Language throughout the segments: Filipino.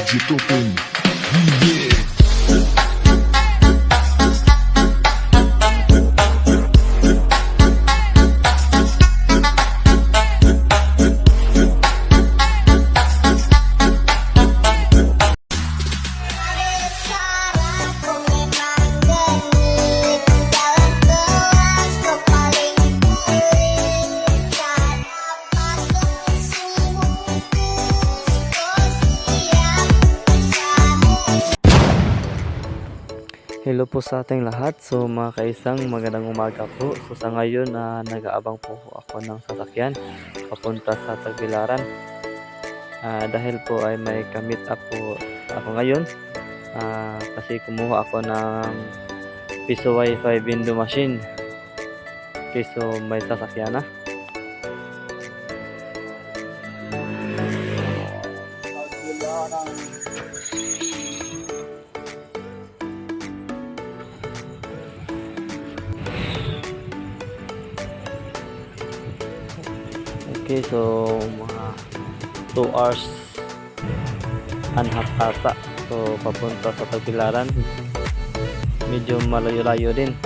DJ Topeng. Yeah. Hello po sa ating lahat. So mga kaisang, magandang umaga po. So sa ngayon nag-aabang po ako ng sasakyan papunta sa Tagbilaran. Dahil po ay may ka-meet up po ako ngayon. Kasi kumuha ako ng Piso Wi-Fi window machine. Okay, so may sasakyan na. Okay, so mga 2 hours and half ata. So papunta sa Tagbilaran. Medyo malayo-layo din.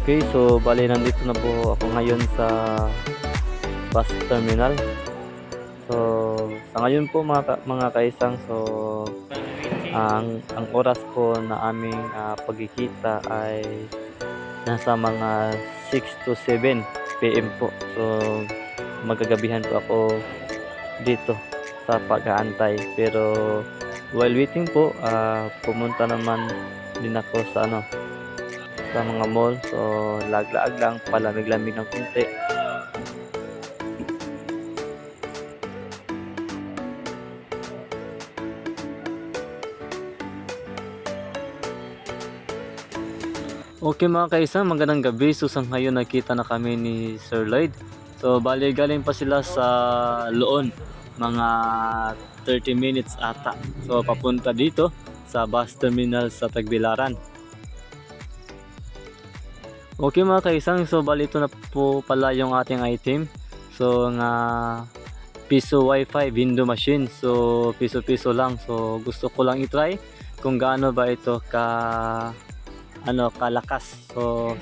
Okay, so bali nandito na po ako ngayon sa bus terminal. So sa ngayon po mga kaisang, so ang oras po na aming pagkikita ay nasa mga 6 to 7 PM po. So magagabihan po ako dito sa pag-aantay. Pero while waiting po, pumunta naman din ako sa mga mall. So lag-laag lang, palamig-lamig ng kunti. Okay mga kaisa, magandang gabi. So sa ngayon nakita na kami ni Sir Lloyd. So bali galing pa sila sa Loon, mga 30 minutes ata. So papunta dito sa bus terminal sa Tagbilaran. Okay mga kaisang, so bali ito na po pala yung ating item. So nga Piso Wi-Fi window machine. So piso-piso lang. So gusto ko lang i-try kung gaano ba ito kalakas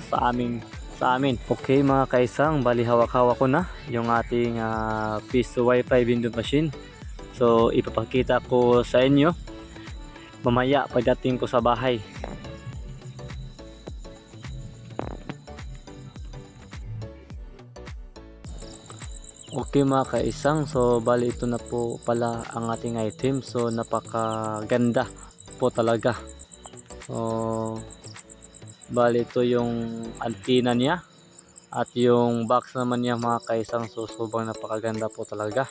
sa amin. Okay mga kaisang, bali hawak-hawak ko na yung ating Piso Wi-Fi window machine. So ipapakita ko sa inyo mamaya pagdating ko sa bahay. Okay mga kaisang, so bali ito na po pala ang ating item. So napakaganda po talaga. So bali ito yung antenna niya at yung box naman niya mga kaisang. So sobrang napakaganda po talaga.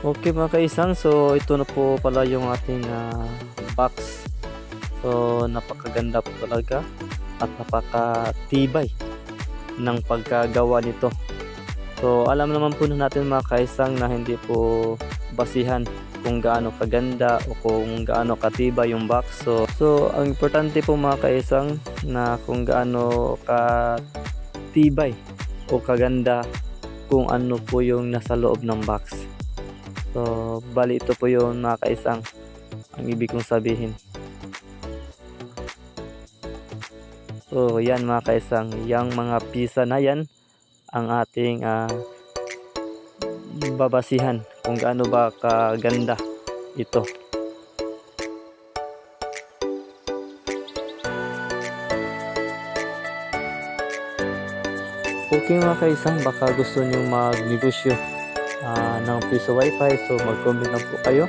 Okay mga kaisang, so ito na po pala yung ating box. So napakaganda po talaga at napakatibay ng pagkagawa nito. So alam naman po na natin mga kaisang na hindi po basihan kung gaano kaganda o kung gaano katibay yung box. So ang importante po mga kaisang na kung gaano katibay o kaganda kung ano po yung nasa loob ng box. So bali ito po yung mga kaisang ang ibig kong sabihin. So yan mga kaisang, yung mga pisa na yan ang ating babasihan kung gaano ba kaganda ito. Okay mga kaisang, baka gusto nyo magnegosyo ng piso wifi, so mag-comment lang po kayo.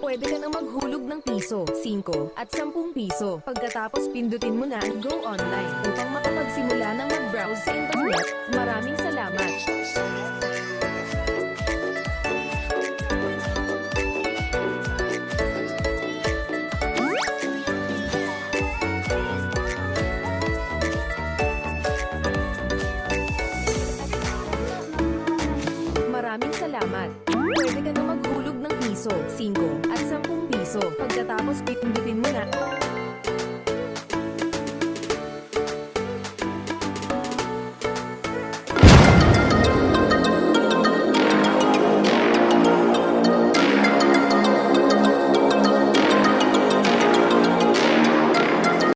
Pwede ka nang maghulog ng piso, 5 at 10 piso. Pagkatapos pindutin mo na ang Go Online upang makapagsimula ng mag-browse sa internet. Maraming salamat! Maraming salamat! Pwede ka nang maghulog ng piso, 5 at 10 piso. Pagkatapos pindutin mo na